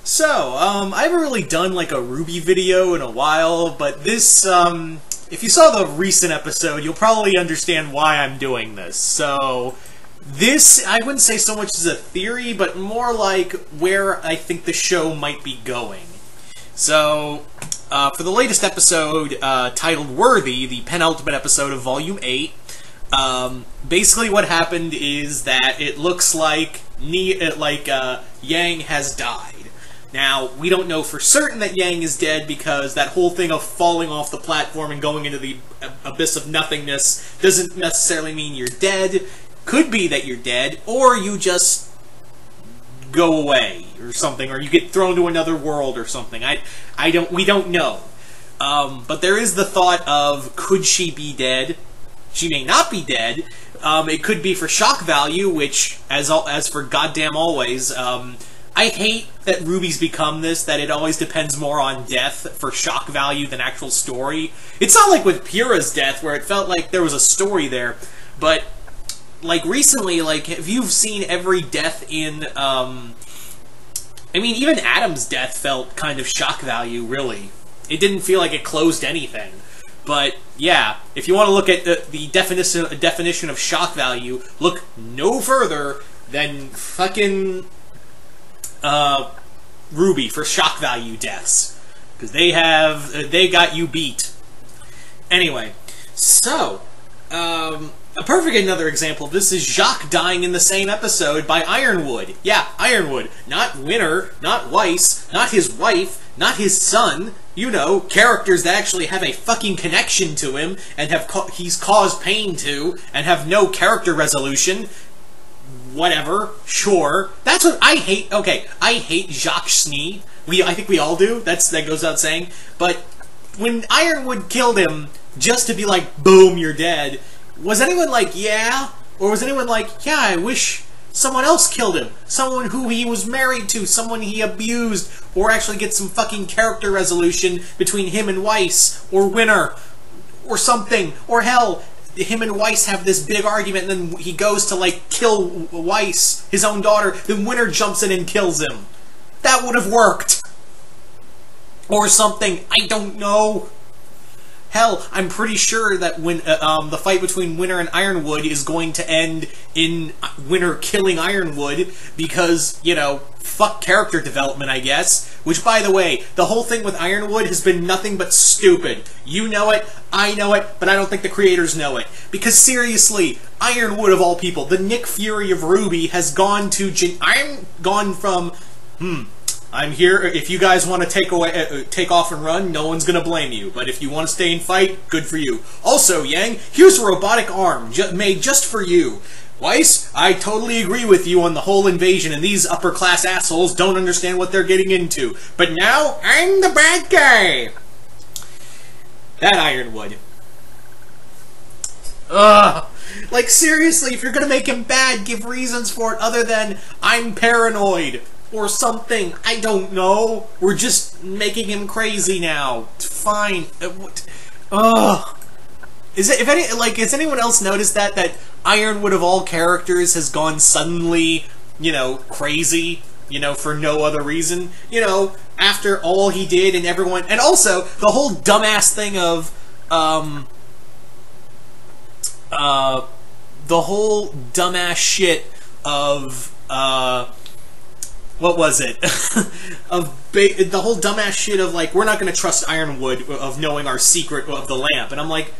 So, I haven't really done like a RWBY video in a while, but this, if you saw the recent episode, you'll probably understand why I'm doing this. So, this, I wouldn't say so much as a theory, but more like where I think the show might be going. So, for the latest episode, titled Worthy, the penultimate episode of Volume 8, basically what happened is that it looks like Yang has died. Now, we don't know for certain that Yang is dead because that whole thing of falling off the platform and going into the abyss of nothingness doesn't necessarily mean you're dead. Could be that you're dead, or you just go away or something, or you get thrown to another world or something. We don't know. But there is the thought of, could she be dead? She may not be dead. It could be for shock value, which, as for goddamn always, I hate that RWBY's become this, that it always depends more on death for shock value than actual story. It's not like with Pura's death, where it felt like there was a story there, but, like, recently, like, if you've seen every death in, I mean, even Adam's death felt kind of shock value, really. It didn't feel like it closed anything. But, yeah, if you want to look at the definition of shock value, look no further than fucking RWBY for shock value deaths. Because they got you beat. Anyway, so, a perfect another example of this is Jacques dying in the same episode by Ironwood. Yeah, Ironwood. Not Winter, not Weiss, not his wife, not his son. You know, characters that actually have a fucking connection to him and he's caused pain to and have no character resolution. Whatever, sure. That's what I hate. Okay, I hate Jacques Snee. I think we all do. That goes without saying. But when Ironwood killed him just to be like, boom, you're dead, was anyone like, yeah? Or was anyone like, yeah, I wish someone else killed him? Someone who he was married to, someone he abused, or actually get some fucking character resolution between him and Weiss, or Winter, or something, or hell, him and Weiss have this big argument, and then he goes to, like, kill Weiss, his own daughter, then Winter jumps in and kills him. That would have worked. Or something, I don't know. Hell, I'm pretty sure that when the fight between Winter and Ironwood is going to end in Winter killing Ironwood because, you know, fuck character development, I guess. Which, by the way, the whole thing with Ironwood has been nothing but stupid. You know it, I know it, but I don't think the creators know it. Because seriously, Ironwood of all people, the Nick Fury of RWBY, has gone to... I'm gone from... I'm here. If you guys want to take off and run, no one's gonna blame you. But if you want to stay and fight, good for you. Also, Yang, here's a robotic arm made just for you. Weiss, I totally agree with you on the whole invasion, and these upper-class assholes don't understand what they're getting into. But now, I'm the bad guy! That Ironwood. Ugh. Like, seriously, if you're gonna make him bad, give reasons for it other than, I'm paranoid. Or something. I don't know. We're just making him crazy now. It's fine. Ugh. Has anyone else noticed that Ironwood of all characters has gone suddenly, you know, crazy, you know, for no other reason? You know, after all he did and everyone... And also, the whole dumbass thing of, the whole dumbass shit of, what was it? The whole dumbass shit of, like, we're not going to trust Ironwood of knowing our secret of the lamp. And I'm like,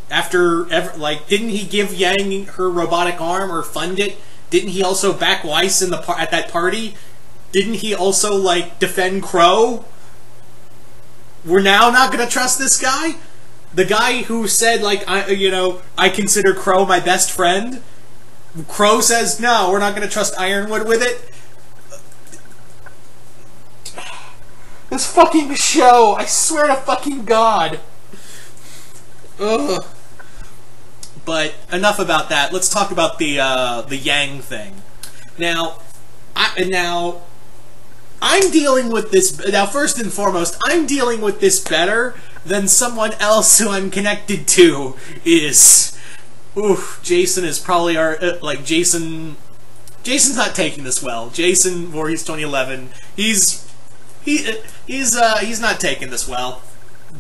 didn't he give Yang her robotic arm or fund it? Didn't he also back Weiss at that party? Didn't he also, like, defend Crow? We're now not going to trust this guy? The guy who said, like, I consider Crow my best friend? Crow says, no, we're not going to trust Ironwood with it? This fucking show, I swear to fucking God. Ugh. But enough about that. Let's talk about the Yang thing. Now, I'm dealing with this. Now, first and foremost, I'm dealing with this better than someone else who I'm connected to is. Oof, Jason is probably our Jason's not taking this well. Jason Voorhees 2011. He's he's not taking this well,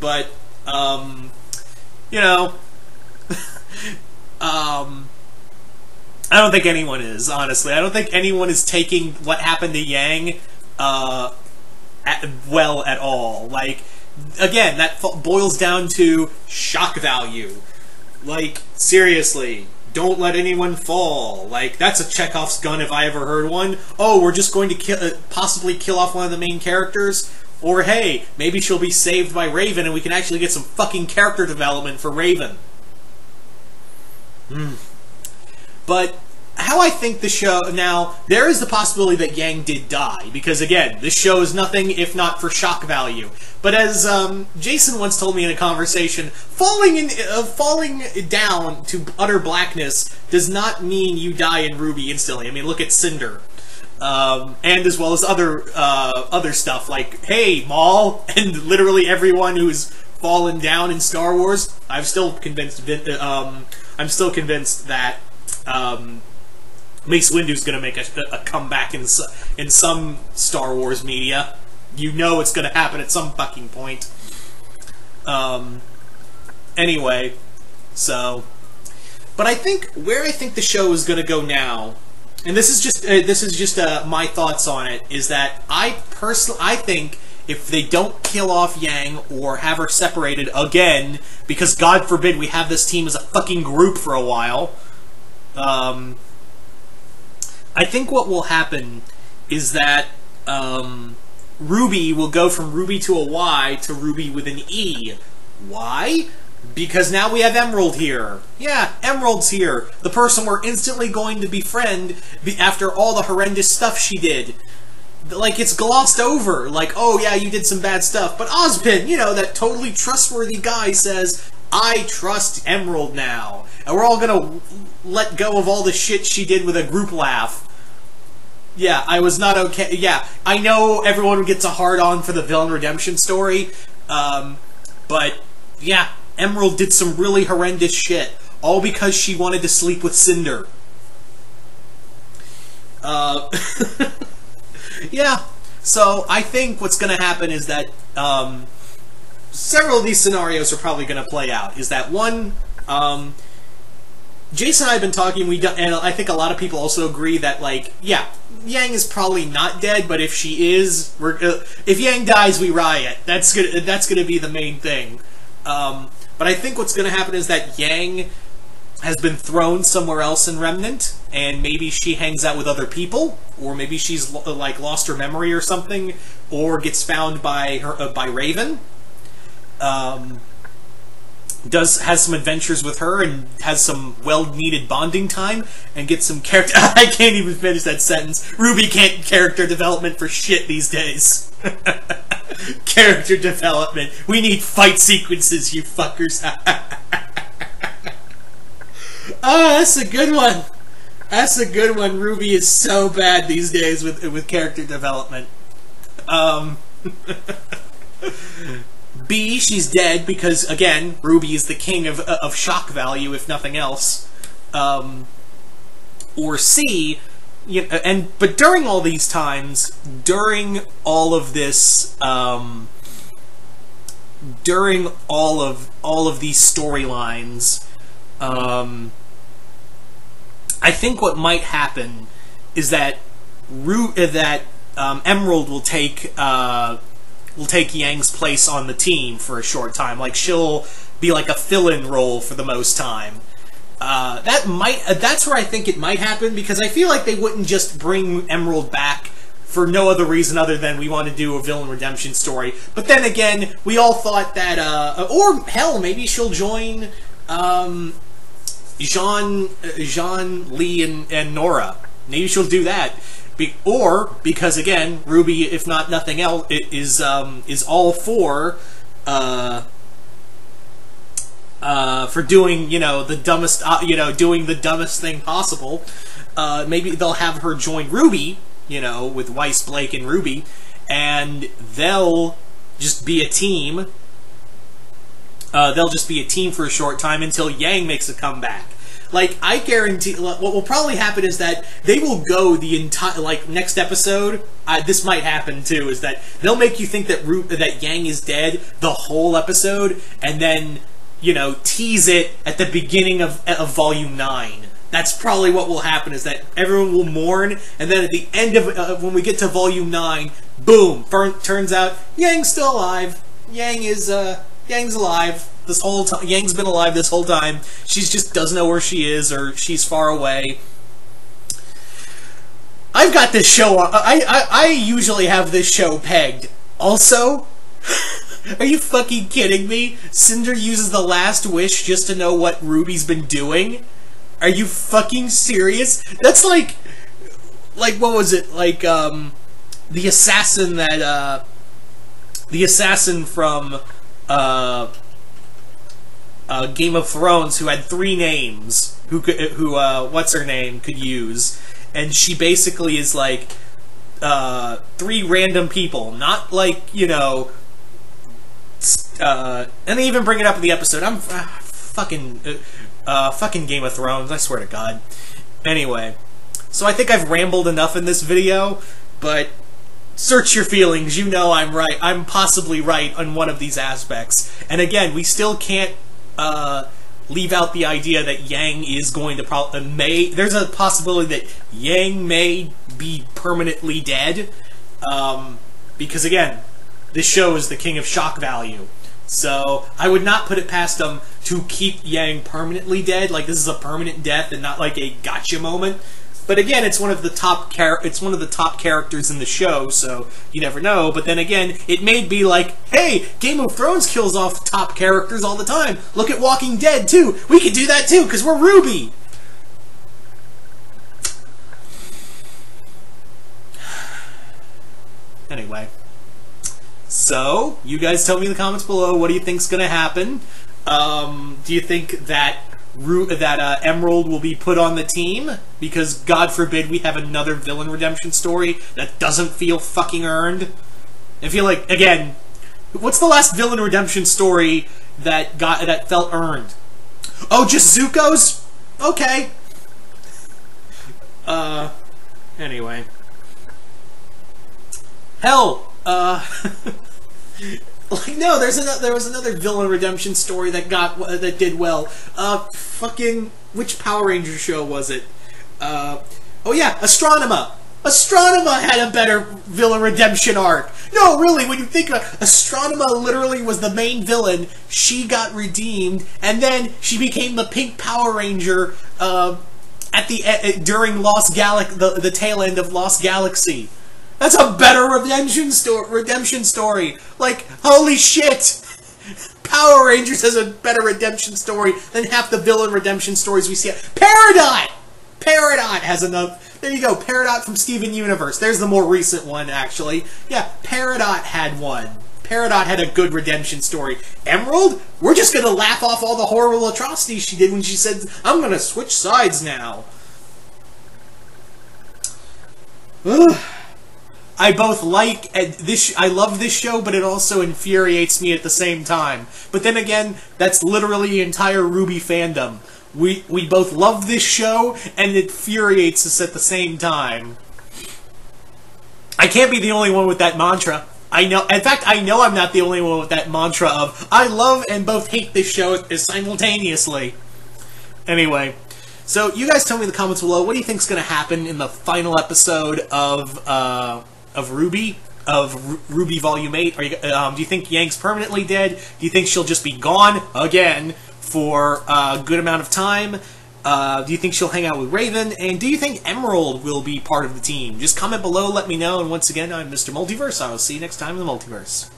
but you know, I don't think anyone is, honestly. I don't think anyone is taking what happened to Yang well at all. Like, again, that boils down to shock value. Like, seriously, don't let anyone fall. Like, that's a Chekhov's gun if I ever heard one. Oh, we're just going to possibly kill off one of the main characters? Or, hey, maybe she'll be saved by Raven and we can actually get some fucking character development for Raven. But how I think the show... Now, there is the possibility that Yang did die, because, again, this show is nothing if not for shock value. But as Jason once told me in a conversation, falling down to utter blackness does not mean you die in RWBY instantly. I mean, look at Cinder. And as well as other stuff, like, hey, Maul, and literally everyone who's fallen down in Star Wars. I'm still convinced that Mace Windu's going to make a comeback in some Star Wars media. You know it's going to happen at some fucking point. Anyway, so... But I think, where I think the show is going to go now, and this is just my thoughts on it, is that I think if they don't kill off Yang or have her separated again, because God forbid we have this team as a fucking group for a while, I think what will happen is that RWBY will go from RWBY to a Y to RWBY with an E. Why? Because now we have Emerald here. Yeah, Emerald's here. The person we're instantly going to befriend after all the horrendous stuff she did. Like, it's glossed over. Like, oh yeah, you did some bad stuff. But Ozpin, you know, that totally trustworthy guy says, I trust Emerald now. And we're all gonna let go of all the shit she did with a group laugh. Yeah, I was not okay. Yeah, I know everyone gets a hard-on for the villain redemption story. But, yeah, Emerald did some really horrendous shit. All because she wanted to sleep with Cinder. Yeah, so I think what's going to happen is that several of these scenarios are probably going to play out. Is that one, Jason and I have been talking, and I think a lot of people also agree that, like, yeah, Yang is probably not dead, but if she is, if Yang dies, we riot. That's gonna be the main thing. But I think what's going to happen is that Yang has been thrown somewhere else in Remnant, and maybe she hangs out with other people, or maybe she's like lost her memory or something, or gets found by Raven. Has some adventures with her and has some well-needed bonding time and gets some character. I can't even finish that sentence. RWBY can't character development for shit these days. Character development. We need fight sequences, you fuckers. Oh, that's a good one. That's a good one. RWBY is so bad these days with character development. B, she's dead because, again, RWBY is the king of shock value, if nothing else. Or C, you know, but during all these times, during all of this, during all of these storylines, I think what might happen is that Emerald will take Yang's place on the team for a short time. Like, she'll be like a fill-in role for the most time. That's where I think it might happen, because I feel like they wouldn't just bring Emerald back for no other reason other than we want to do a villain redemption story. But then again, we all thought that, or hell, maybe she'll join Jean, Lee, and Nora. Maybe she'll do that. Or because, again, RWBY, if not nothing else, is all for doing, you know, the dumbest, doing the dumbest thing possible. Maybe they'll have her join RWBY, you know, with Weiss, Blake, and RWBY, and they'll just be a team. They'll just be a team for a short time until Yang makes a comeback. Like, I guarantee, what will probably happen is that they will go the entire, like, next episode, this might happen too, is that they'll make you think that that Yang is dead the whole episode, and then, you know, tease it at the beginning of Volume 9. That's probably what will happen, is that everyone will mourn, and then at the end of, when we get to Volume 9, boom, turns out, Yang's still alive. Yang's alive. This whole time, Yang's been alive this whole time. She just doesn't know where she is, or she's far away. I've got this show. I usually have this show pegged. Also, are you fucking kidding me? Cinder uses the last wish just to know what Ruby's been doing. Are you fucking serious? That's like what was it? Like the assassin that the assassin from Game of Thrones, who had 3 names, who what's her name could use, and she basically is like 3 random people, not like, you know, and they even bring it up in the episode. I'm fucking Game of Thrones, I swear to God. Anyway, so I think I've rambled enough in this video, but search your feelings. You know I'm right. I'm possibly right on one of these aspects. And again, we still can't leave out the idea that Yang is going to there's a possibility that Yang may be permanently dead, because again, this show is the king of shock value. So I would not put it past them to keep Yang permanently dead, like this is a permanent death and not like a gotcha moment. But again, it's one of the top characters in the show, so you never know. But then again, it may be like, hey, Game of Thrones kills off top characters all the time. Look at Walking Dead too. We could do that too because we're RWBY. Anyway, so you guys tell me in the comments below, what do you think's gonna happen? Do you think that Emerald will be put on the team? Because, God forbid, we have another villain redemption story that doesn't feel fucking earned. I feel like, again, what's the last villain redemption story that felt earned? Oh, just Zuko's? Okay. Anyway. Hell, like, no, there was another villain redemption story that did well. Fucking, which Power Ranger show was it? Oh yeah, Astronema. Astronema had a better villain redemption arc. No, really, when you think about it, Astronema literally was the main villain. She got redeemed, and then she became the Pink Power Ranger during the tail end of Lost Galaxy. That's a better redemption story. Like, holy shit! Power Rangers has a better redemption story than half the villain redemption stories we see. Peridot! Peridot has enough. There you go, Peridot from Steven Universe. There's the more recent one, actually. Yeah, Peridot had one. Peridot had a good redemption story. Emerald? We're just gonna laugh off all the horrible atrocities she did when she said, I'm gonna switch sides now. Ugh. I both like I love this show, but it also infuriates me at the same time. But then again, that's literally the entire RWBY fandom. We both love this show, and it infuriates us at the same time. I can't be the only one with that mantra. I know. In fact, I know I'm not the only one with that mantra of I love and both hate this show simultaneously. Anyway. So, you guys tell me in the comments below, what do you think's going to happen in the final episode of RWBY, RWBY Volume 8? Do you think Yang's permanently dead? Do you think she'll just be gone again for a good amount of time? Do you think she'll hang out with Raven? And do you think Emerald will be part of the team? Just comment below, let me know. And once again, I'm Mr. Multiverse. I will see you next time in the Multiverse.